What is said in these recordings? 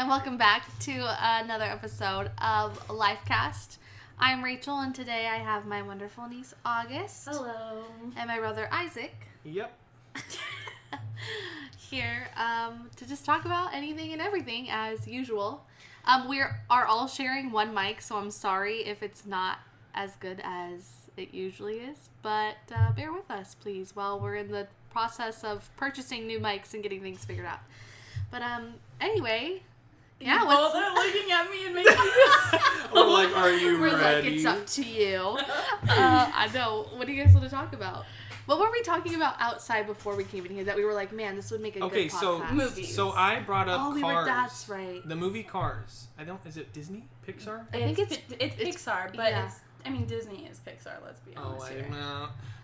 and welcome back to another episode of Lifecast. I'm Rachel, and today I have my wonderful niece, August. Hello. And my brother, Isaac. Yep. Here to just talk about anything and everything, as usual. We are all sharing one mic, so I'm sorry if it's not as good as it usually is, but bear with us, please, while we're in the process of purchasing new mics and getting things figured out. But anyway, yeah. You both are looking at me and making me feel We're like, are you We're ready? like, it's up to you. I know. What do you guys want to talk about? What were we talking about outside before we came in here that we were like, man, this would make a good podcast? Movies. So I brought up Cars. That's right. The movie Cars. Is it Disney? Pixar? I think it's Pixar, but yeah. Disney is Pixar, let's be honest here.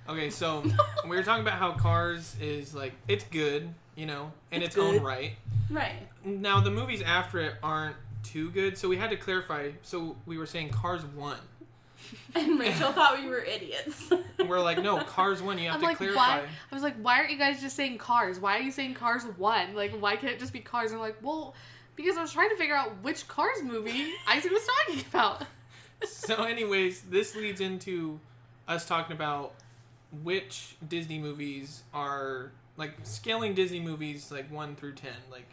Okay, so we were talking about how Cars is like, it's good, in its own right. Right. Now, the movies after it aren't too good, so we had to clarify. So we were saying Cars 1. And Rachel thought we were idiots. We're like, no, Cars 1, you have to clarify. Why? I was like, why aren't you guys just saying Cars? Why are you saying Cars 1? Like, why can't it just be Cars? And I'm like, well, because I was trying to figure out which Cars movie Isaac was talking about. So anyways, this leads into us talking about which Disney movies are, like, scaling Disney movies, like, 1 through 10. Like,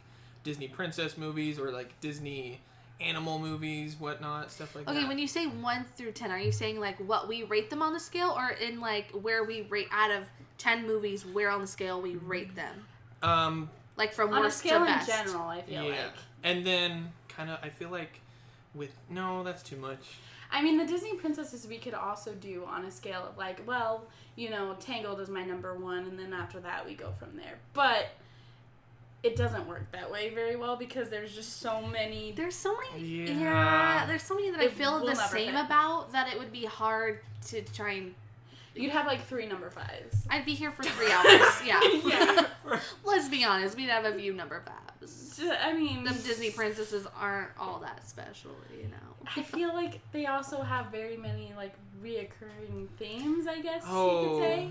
Disney princess movies or, like, Disney animal movies, whatnot, stuff like that. Okay, when you say 1 through 10, are you saying, like, what we rate them on the scale? Or in, like, where we rate out of 10 movies, where on the scale we rate them? Like, from on worst a scale to best. in general, I feel like. And then, kind of, I feel like no, that's too much. I mean, the Disney princesses we could also do on a scale of, like, well, Tangled is my number 1, and then after that we go from there. But it doesn't work that way very well because there's just so many. There's so many. Yeah. There's so many that I feel the same about that it would be hard to try and. You'd have like 3 number 5s. I'd be here for 3 hours. Yeah. Yeah. Let's be honest. We'd have a few number 5s. I mean, them Disney princesses aren't all that special, I feel like they also have very many like reoccurring themes. I guess you could say.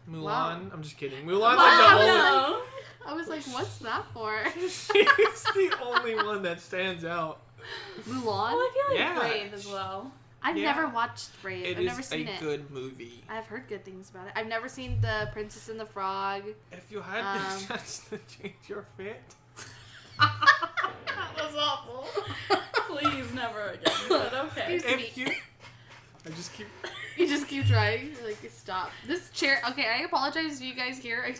Mulan. Wow. I'm just kidding. Mulan's Wow, I was like, what's that for? She's the only one that stands out. Mulan? Well, I feel like Yeah. Brave as well. I've never watched Brave. It I've never is seen a it. good movie. I've heard good things about it. I've never seen The Princess and the Frog. If you had the chance to change your fit. That was awful. Please never again. But okay. If you... I just keep... You just keep trying. Like, stop. This chair... Okay, I apologize. Do you guys hear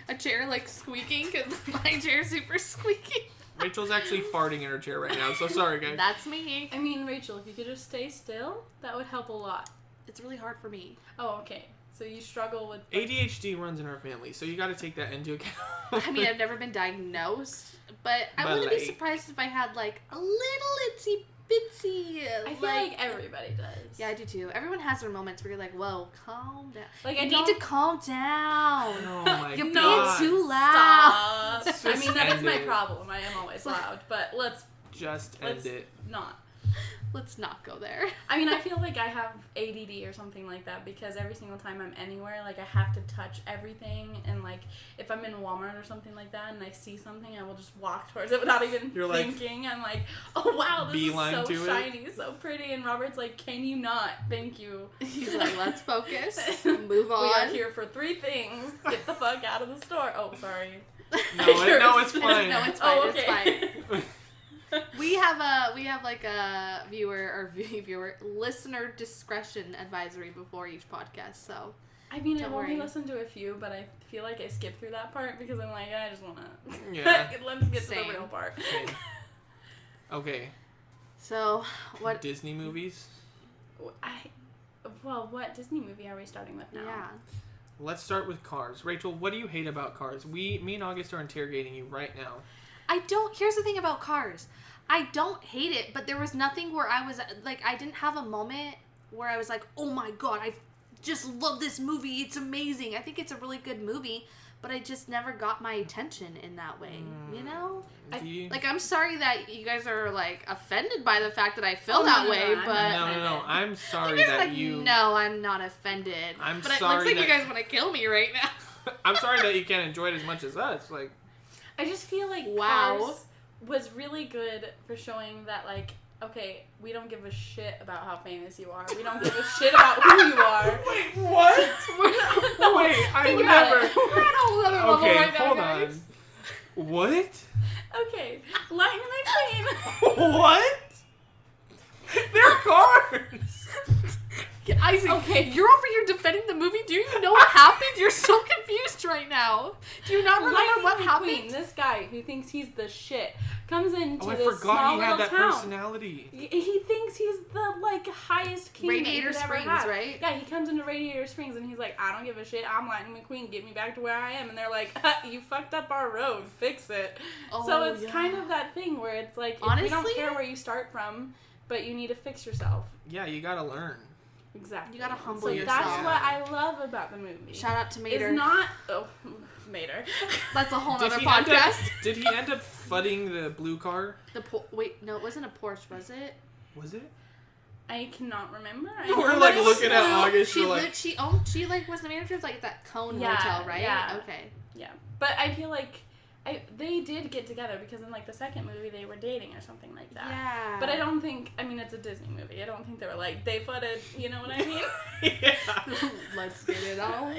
a chair, like, squeaking? Because my chair's super squeaky. Rachel's actually farting in her chair right now, so sorry, guys. That's me. I mean, Rachel, if you could just stay still, that would help a lot. It's really hard for me. Oh, okay. So you struggle with... ADHD runs in our family, so you gotta take that into account. I mean, I've never been diagnosed, but I wouldn't be surprised if I had, like, a little itsy bitsy. I feel like everybody does. Yeah, I do too. Everyone has their moments where you're like, whoa, calm down. Like, you need to calm down. Oh my You're God. being too loud. Stop. I mean, that is my problem. I am always loud, but let's end it. not. Let's not go there. I mean, I feel like I have ADD or something like that because every single time I'm anywhere, like, I have to touch everything. And, like, if I'm in Walmart or something like that and I see something, I will just walk towards it without even thinking. I'm like, oh, wow, this is so shiny, so pretty. And Robert's like, can you not? Thank you. He's like, let's focus. Move on. We are here for 3 things. Get the fuck out of the store. Oh, sorry. No, it's fine. No, it's fine. Oh, okay. It's fine. We have like a listener discretion advisory before each podcast, so I mean, don't I've only worry. listened to a few, but I feel like I skipped through that part because I'm like, I just want to let's get to the real part. Okay. So, what Disney movies? What Disney movie are we starting with now? Yeah. Let's start with Cars. Rachel, what do you hate about Cars? Me and August are interrogating you right now. Here's the thing about Cars. I don't hate it, but there was nothing where I was, like, I didn't have a moment where I was like, oh my God, I just love this movie. It's amazing. I think it's a really good movie, but I just never got my attention in that way, you know? I'm sorry that you guys are, like, offended by the fact that I feel that way, but... No. I'm sorry that you... No, I'm not offended. I'm but sorry it looks like you guys want to kill me right now. I'm sorry that you can't enjoy it as much as us. Like, I just feel like wow. Cars was really good for showing that, like, okay, we don't give a shit about how famous you are. We don't give a shit about who you are. Wait, what? Wait, I never. We're at a whole other level Okay, right now, hold guys. on. What? Okay, Lightning McQueen. What? They're cars. Isaac, Okay. you're over here defending the movie. Do you even know what happened? You're so confused right now. Do you not remember Lightning what McQueen, happened? this guy who thinks he's the shit, comes into Oh, I this forgot small he had little that town. personality. He thinks he's the, like, highest king Radiator that you could ever Springs, have. right? Yeah, he comes into Radiator Springs and he's like, I don't give a shit. I'm Lightning McQueen. Get me back to where I am. And they're like, you fucked up our road. Fix it. Oh, so it's yeah. kind of that thing where it's like, if Honestly, we don't care where you start from, but you need to fix yourself. Yeah, you gotta learn. Exactly. You gotta humble so yourself. that's what I love about the movie. Shout out to Mater. It's not... Oh, Mater. That's a whole Did other he end up- podcast. Did he end up fudding the blue car? Wait, no, it wasn't a Porsche, was it? Was it? I cannot remember. We're like looking at August. She We're like, lived. She like was the manager of like that Cone Yeah, Hotel, right? yeah. Okay. Yeah, but I feel like they did get together because in like the second movie they were dating or something like that. Yeah. But I don't think. I mean, it's a Disney movie. I don't think they were like they fudded. You know what I mean? yeah. Let's get it on.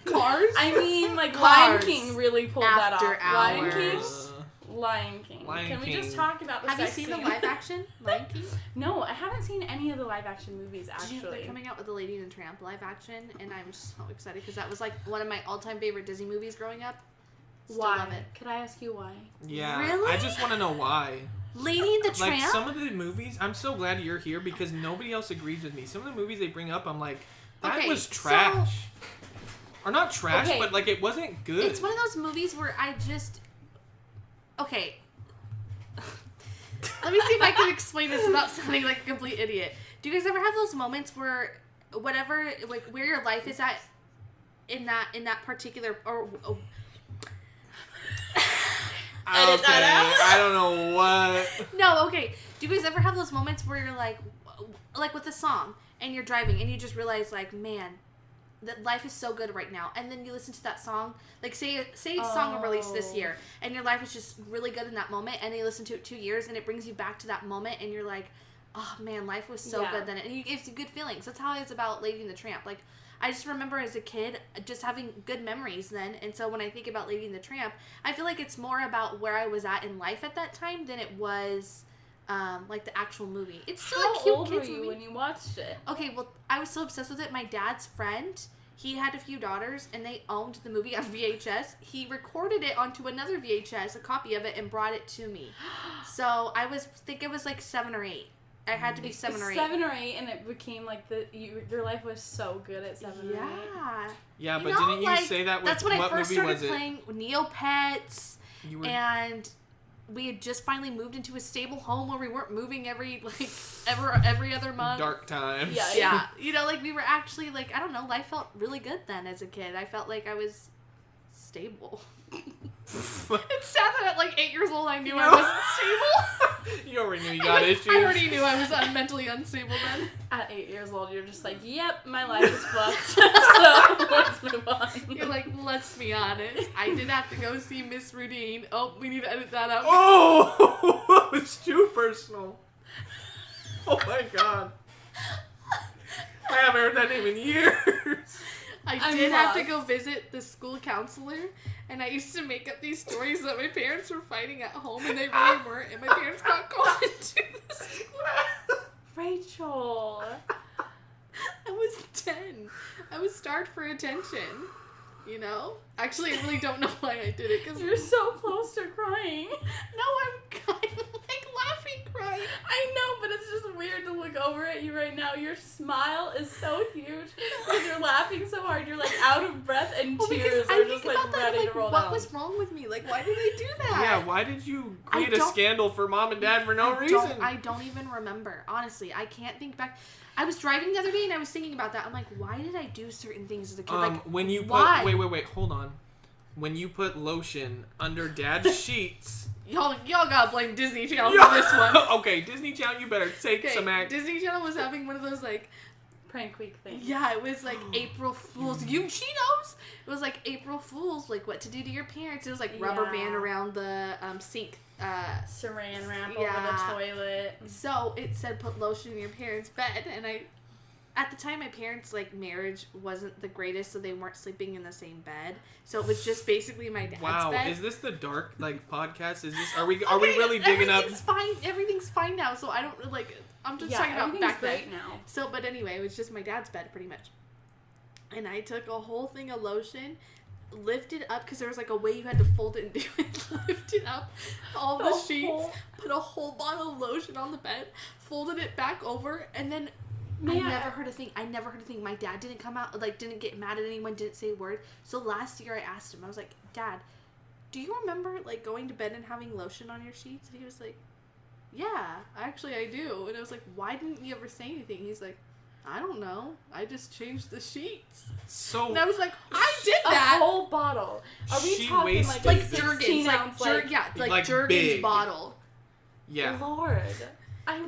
Cars. I mean, like Lion Cars. King really pulled After that off. Lion King. Hours. Lion King. Lion Can we King. just talk about the Have you sex seen the scene? live action Lion King? No, I haven't seen any of the live action movies Did you know actually. they're coming out with the Lady and the Tramp live action, and I'm so excited because that was like one of my all-time favorite Disney movies growing up. Still Why? love it. Could I ask you why? Yeah. Really? I just want to know why. Lady and the Tramp. Like some of the movies, I'm so glad you're here because nobody else agrees with me. Some of the movies they bring up, I'm like, that Okay, was trash. Or not trash, Okay. but like it wasn't good. It's one of those movies where I just. Okay. Let me see if I can explain this without sounding like a complete idiot. Do you guys ever have those moments where whatever, like where your life is at in that particular Edit that out. I don't know what. No, okay. Do you guys ever have those moments where you're like with a song and you're driving and you just realize like, man, that life is so good right now, and then you listen to that song, like say a song released this year, and your life is just really good in that moment, and you listen to it 2 years, and it brings you back to that moment, and you're like, oh man, life was so good then, and it gives you good feelings. That's how it's about Lady and the Tramp. Like, I just remember as a kid just having good memories then, and so when I think about Lady and the Tramp, I feel like it's more about where I was at in life at that time than it was like the actual movie. It's still a cute old were kids you movie. when you watched it? Okay, well, I was so obsessed with it. My dad's friend, he had a few daughters, and they owned the movie on VHS. He recorded it onto another VHS, a copy of it, and brought it to me. So I think it was like 7 or 8. I had to be 7 or 8. 7 or 8, and it became like your life was so good at 7 or 8. Yeah. Yeah, You but know, didn't you like, say that with that's when I what first movie started was it? playing Neopets, You were and we had just finally moved into a stable home where we weren't moving every other month. dark times. Yeah. Yeah, you know, like we were actually like, I don't know, life felt really good then as a kid. I felt like I was stable. It's sad that at like 8 years old I knew I wasn't stable. You already knew you got issues. I already knew I was mentally unstable then. At 8 years old, you're just like, yep, my life is fucked. So let's move on. You're like, let's be honest. I did have to go see Miss Rudine. Oh, we need to edit that out. Oh, it was too personal. Oh my god. I haven't heard that name in years. I did have to go visit the school counselor, and I used to make up these stories that my parents were fighting at home, and they really weren't, and my parents got called into the school. Rachel. I was 10. I was starved for attention. You know? Actually, I really don't know why I did it, because You're so close to crying. no, I'm like laughing, crying. I know, but it's just weird to look over at you right now. Your smile is so huge because you're laughing so hard. You're like out of breath and Well, because tears I are think just like about that, ready like, to roll what down. was wrong with me? Like, why did I do that? Yeah, why did you create a don't- scandal for mom and dad for no reason? I don't even remember. Honestly, I can't think back. I was driving the other day and I was thinking about that. I'm like, why did I do certain things as a kid? Like, when you put why? wait, hold on. When you put lotion under dad's sheets. y'all gotta blame Disney Channel for this one. Okay, Disney Channel, you better take Okay, some act. Disney Channel was having one of those like prank week thing. Yeah, it was like April Fool's. She knows. It was like April Fool's, like what to do to your parents. It was like rubber band around the sink. Saran wrap over the toilet. So it said put lotion in your parents' bed, and at the time my parents' like marriage wasn't the greatest, so they weren't sleeping in the same bed. So it was just basically my dad's bed. Wow, is this the dark like podcast? Is this are we really digging up? Everything's fine now. So I don't like. I'm just talking about back then. Now. So, but anyway, it was just my dad's bed pretty much. And I took a whole thing of lotion, lifted up because there was like a way you had to fold it and do it. Lifted up all the sheets, put a whole bottle of lotion on the bed, folded it back over, and then I never heard a thing. My dad didn't come out, like didn't get mad at anyone, didn't say a word. So last year I asked him, I was like, Dad, do you remember like going to bed and having lotion on your sheets? And he was like, yeah, actually I do. And I was like, why didn't you ever say anything? He's like, I don't know. I just changed the sheets. So and I was like, I did that. A whole bottle. Are we talking like Jergens, like Jergens big bottle. Yeah. Lord.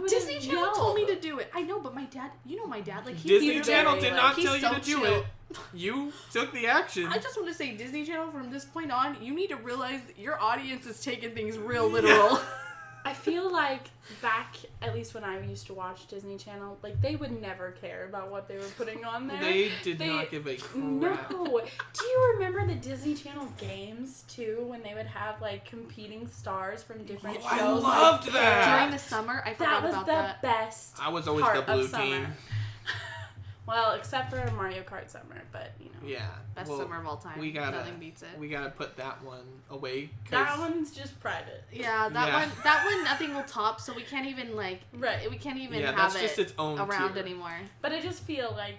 Disney Channel told me to do it. I know, but my dad, my dad, like Disney Channel did not tell you to do chill. it. You took the action. I just want to say, Disney Channel, from this point on, you need to realize that your audience is taking things real literal. I feel like back, at least when I used to watch Disney Channel, like they would never care about what they were putting on there. They did not give a crap. No. Do you remember the Disney Channel games too, when they would have like competing stars from different shows? I loved that. During the summer, I forgot about that. That was the best. I was always the blue team. Well, except for Mario Kart Summer, but you know. Yeah. Best summer of all time. Nothing beats it. We gotta put that one away. That one's just private. Yeah, that one nothing will top, so we can't even we can't even have it just its own around tier. anymore. But I just feel like,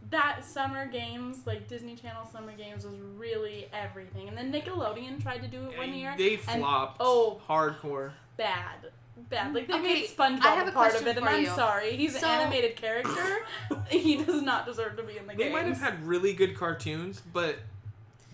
that summer games, like Disney Channel summer games, was really everything. And then Nickelodeon tried to do it one year. They flopped. Hardcore. Bad. Like, they made SpongeBob a part of it, and I'm sorry. He's an animated character. He does not deserve to be in the game. They might have had really good cartoons, but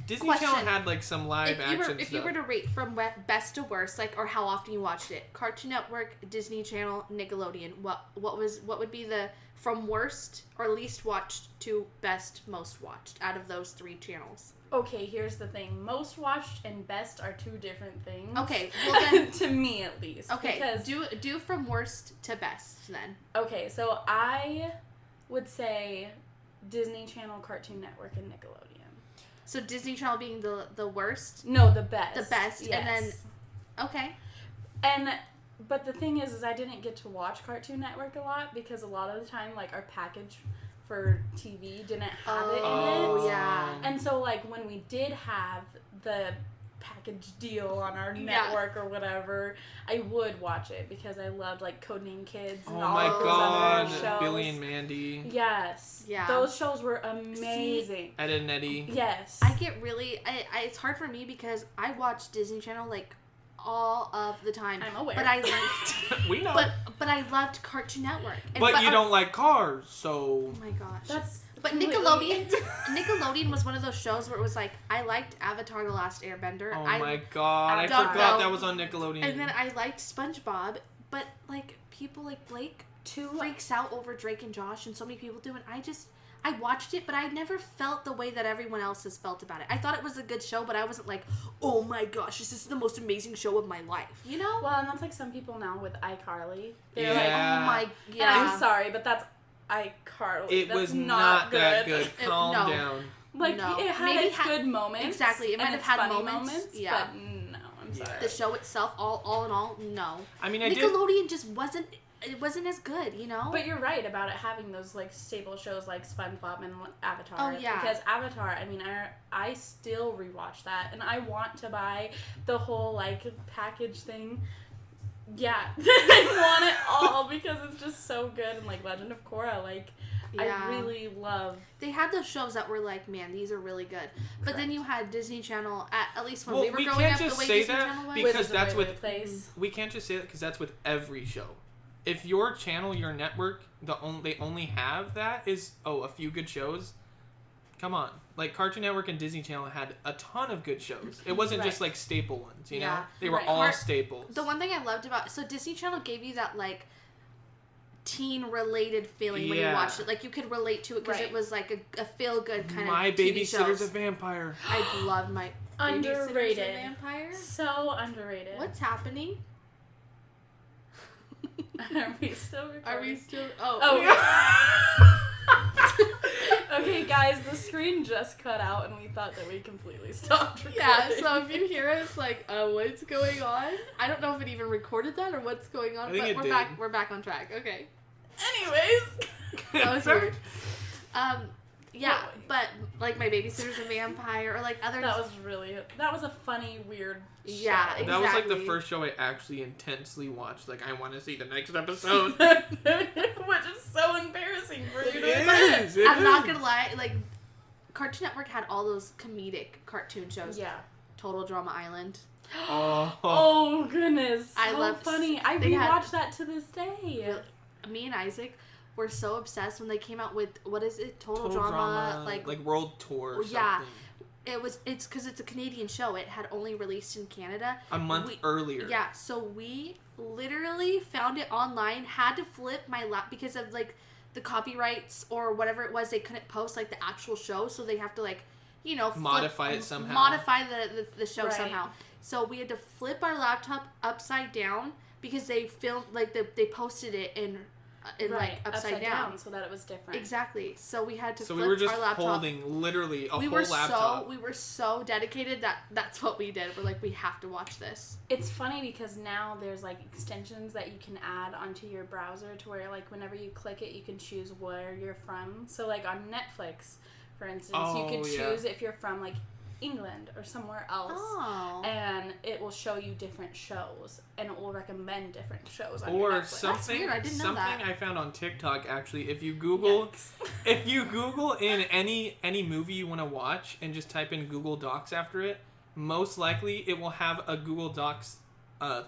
Disney Channel had, like, some live action stuff. If you were to rate from best to worst, like, or how often you watched it, Cartoon Network, Disney Channel, Nickelodeon, what would be the from worst or least watched to best most watched out of those three channels? Okay, here's the thing. Most watched and best are two different things. Okay, well then... to me, at least. Okay, do from worst to best, then. Okay, so I would say Disney Channel, Cartoon Network, and Nickelodeon. So Disney Channel being the worst? No, the best. The best, yes. and then... Okay. But the thing is I didn't get to watch Cartoon Network a lot because a lot of the time, like, our package for TV didn't have it in it. Oh, yeah. And so, like, when we did have the package deal on our network or whatever, I would watch it because I loved, like, Codename Kids and all those other shows. Billy and Mandy. Yes. Yeah. Those shows were amazing. Ed and Eddie. Yes. I get really... it's hard for me because I watch Disney Channel, like, all of the time. I'm aware. But I liked... We know. But I loved Cartoon Network. But you don't like cars, so... Oh my gosh. But completely... Nickelodeon was one of those shows where it was like, I liked Avatar: The Last Airbender. Oh my god, I forgot that was on Nickelodeon. And then I liked SpongeBob, but like people like Blake freaks out over Drake and Josh, and so many people do, and I watched it, but I never felt the way that everyone else has felt about it. I thought it was a good show, but I wasn't like, oh my gosh, this is the most amazing show of my life. You know? Well, and that's like some people now with iCarly. They're like, oh my, yeah. And I'm sorry, but that's iCarly. It that's was not good. that good. Calm down. Like, it had its good moments. Exactly. It might have had moments. Yeah. But no, I'm sorry. The show itself, all in all, no. I mean, Nickelodeon just wasn't... It wasn't as good, you know? But you're right about it having those, like, staple shows like SpongeBob and Avatar. Oh, yeah. Because Avatar, I mean, I still rewatch that. And I want to buy the whole, like, package thing. Yeah. I want it all because it's just so good. And, like, Legend of Korra, like, I really love... They had those shows that were like, man, these are really good. But then you had Disney Channel, at least when we were growing up, the way Disney Channel was. Because that's with... We can't just say that because that's with every show. If your channel, your network, they only have that is, a few good shows, come on. Like, Cartoon Network and Disney Channel had a ton of good shows. It wasn't just, like, staple ones, you know? They were all staples. The one thing I loved about... So, Disney Channel gave you that, like, teen related feeling when you watched it. Like you could relate to it because it was like a feel good kind My of TV Babysitter's shows. a Vampire. I loved My Underrated. Babysitter's a Vampire. So underrated. What's happening? Are we still recording? Are we still? Oh. Okay, guys, the screen just cut out and we thought that we completely stopped recording. Yeah, so if you hear us like, what's going on? I don't know if it even recorded that or what's going on, I think but it we're did. back. We're back on track. Okay. Anyways. That was weird. Yeah, Wait. but like My Babysitter's a Vampire or like other. That was a funny, weird show. Yeah, exactly. That was like the first show I actually intensely watched. Like, I want to see the next episode. Which is so embarrassing for you to admit. I'm not gonna lie, like Cartoon Network had all those comedic cartoon shows. Yeah. Total Drama Island. Oh goodness. I so love funny. I they had- rewatch that to this day. Me and Isaac were so obsessed when they came out with what is it? Total Drama, like World Tour. Or yeah. something. It's because it's a Canadian show. It had only released in Canada A month earlier. Yeah, so we literally found it online. Had to flip my lap because of like the copyrights or whatever it was. They couldn't post like the actual show, so they have to like Modify it somehow. Modify the show Right. somehow. So we had to flip our laptop upside down because they filmed like they posted it in like upside down so that it was different. Exactly. So we had to So flip we were just our laptop. holding literally a whole laptop. We were so dedicated that's what we did. We're like, we have to watch this. It's funny because now there's like extensions that you can add onto your browser to where like whenever you click it you can choose where you're from. So like on Netflix, for instance, you can choose if you're from like England or somewhere else. Oh. And it will show you different shows and it will recommend different shows on Or your Netflix. something, weird. I didn't know something that. I found on TikTok actually. If you Google, if you Google in any movie you want to watch and just type in Google Docs after it, most likely it will have a Google Docs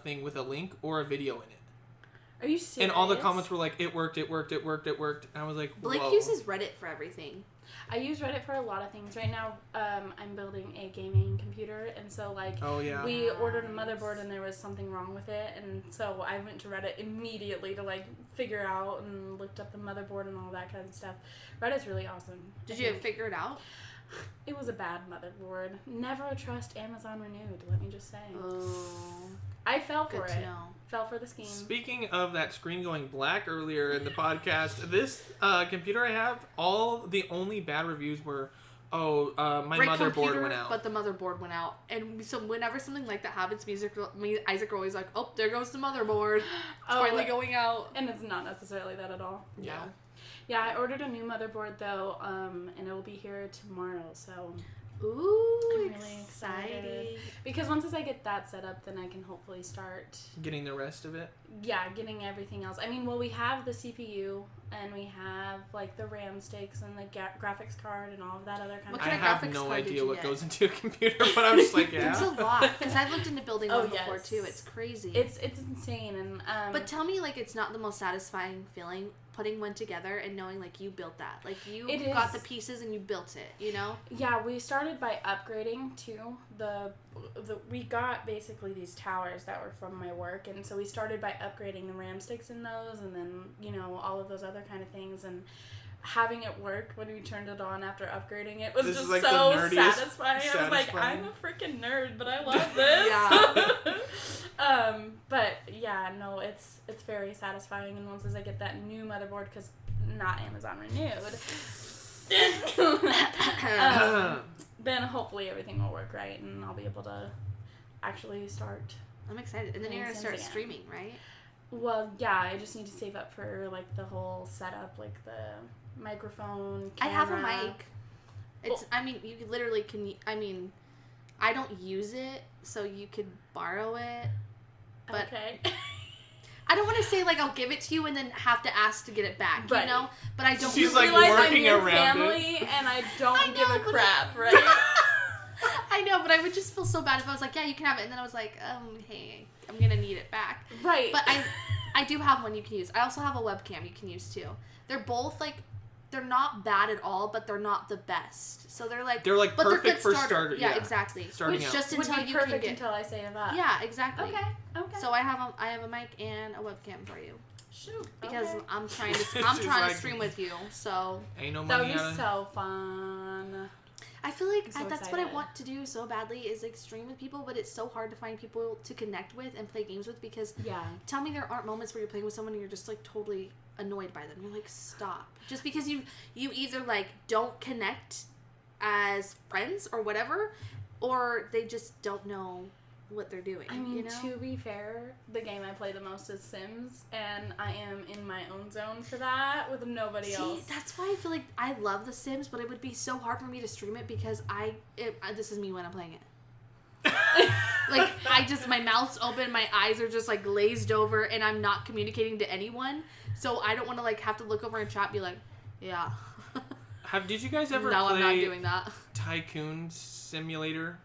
thing with a link or a video in it. Are you serious? And all the comments were like, "It worked, it worked, it worked, it worked." And I was like, Blake "Whoa." uses Reddit for everything. I use Reddit for a lot of things. Right now, I'm building a gaming computer, and so, like, Oh, yeah. we ordered a motherboard, and there was something wrong with it, and so I went to Reddit immediately to, like, figure out and looked up the motherboard and all that kind of stuff. Reddit's really awesome. Did you figure it out? It was a bad motherboard. Never trust Amazon Renewed, let me just say. Oh, I fell for good to it. know. Fell for the scheme. Speaking of that screen going black earlier in the podcast, this computer I have, the only bad reviews were, my Great motherboard computer, went out. but the motherboard went out. And so whenever something like that happens, Isaac are always like, oh, there goes the motherboard. It's finally going out. And it's not necessarily that at all. Yeah. Yeah, I ordered a new motherboard, though, and it'll be here tomorrow, so... Ooh, I'm really exciting. excited. Because once I get that set up, then I can hopefully start... Getting the rest of it? Yeah, getting everything else. I mean, well, we have the CPU, and we have, like, the RAM sticks and the graphics card and all of that other kind What of I kind stuff. of have graphics no card did idea you what get? goes into a computer, but I'm just like, It's a yeah. lot. Because I've looked into building one before, yes. too. It's crazy. It's insane, and... But tell me, like, it's not the most satisfying feeling putting one together and knowing, like, you built that. Like, you It got is. the pieces and you built it, you know? Yeah, we started by upgrading to we got basically these towers that were from my work, and so we started by upgrading the RAM sticks in those, and then, you know, all of those other kind of things, and having it work when we turned it on after upgrading it was This just is, like, the so nerdiest satisfying. I was like, satisfying. I'm a freaking nerd, but I love this. Yeah. But yeah, no, it's very satisfying, and once I get that new motherboard, because not Amazon Renewed, then hopefully everything will work right, and I'll be able to actually start. I'm excited. And then you're going to start streaming, right? Well, yeah, I just need to save up for, like, the whole setup, like the microphone, camera. I have a mic. It's, I mean, you literally can, I mean, I don't use it, so you could borrow it. But okay. I don't want to say, like, I'll give it to you and then have to ask to get it back, Right. you know? But I don't She's, You like, realize working I'm your around family, and I don't I give know, a but- crap, right? I know, but I would just feel so bad if I was like, yeah, you can have it. And then I was like, hey, I'm going to need it back. Right. But I do have one you can use. I also have a webcam you can use, too. They're both, like, they're not bad at all, but they're not the best. So they're like... They're, like, but perfect they're good for starter. starter. Yeah, exactly. Starting Which out. Just would until be you can perfect get... until I save up. Yeah, exactly. Okay. So I have a mic and a webcam for you. Shoot. because okay. I'm trying to She's to stream with you. So Ain't no That money would be out of so fun. I feel like I'm so that's what I excited. want to do so badly is like stream with people, but it's so hard to find people to connect with and play games with because Yeah. tell me there aren't moments where you're playing with someone and you're just like totally annoyed by them. You're like, stop. Just because you either like don't connect as friends or whatever, or they just don't know what they're doing. I mean, you know? to be fair, the game I play the most is Sims, and I am in my own zone for that with nobody else. That's why I feel like I love The Sims, but it would be so hard for me to stream it because this is me when I'm playing it. Like, my mouth's open, my eyes are just, like, glazed over, and I'm not communicating to anyone, so I don't want to, like, have to look over and chat and be like, yeah. Did you guys ever No, play I'm not doing that. Tycoon Simulator?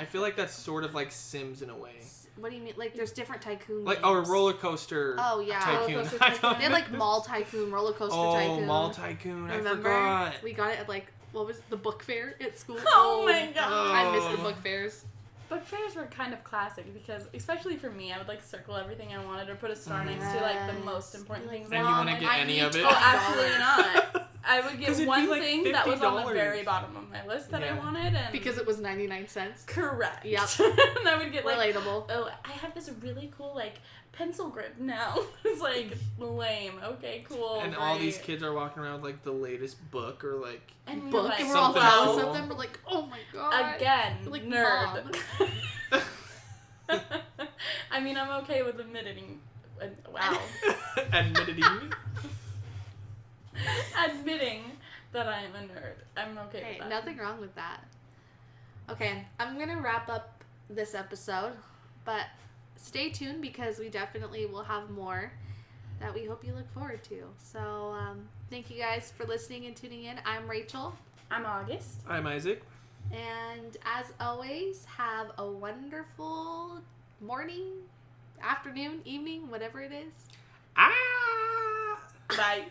I feel like that's sort of like Sims in a way. What do you mean? Like, there's different tycoon Like, games. or Roller Coaster Oh, yeah. Tycoon. Roller Coaster I don't They had, like, know. Mall Tycoon, Roller Coaster Tycoon. Oh, Mall Tycoon. Remember? I forgot. We got it at, like, what was it, the book fair at school? Oh my god. I miss the book fairs. Book fairs were kind of classic because, especially for me, I would like circle everything I wanted or put a star next to like the most important things. And you wouldn't get any of it? Oh, absolutely not. I would 'Cause get it'd be one like thing that was on the $50. very bottom of my list that I Yeah. wanted, and Because it was 99 cents. correct. Yep. And I would get like, Relatable. oh, I have this really cool like pencil grip now. It's like lame. Okay, cool. And all these kids are walking around with like the latest book or like and you're Book, like, and we're all Something jealous cool. of them. We're like, oh my god. again, Like, nerd. Mom. I mean, I'm okay with admitting. Wow. admitting. Admitting that I am a nerd. I'm okay Hey, with that. nothing wrong with that. Okay, I'm gonna wrap up this episode, but stay tuned because we definitely will have more that we hope you look forward to. So, thank you guys for listening and tuning in. I'm Rachel, I'm August. I'm Isaac. and as always, have a wonderful morning, afternoon, evening, whatever it is. Ah! Bye.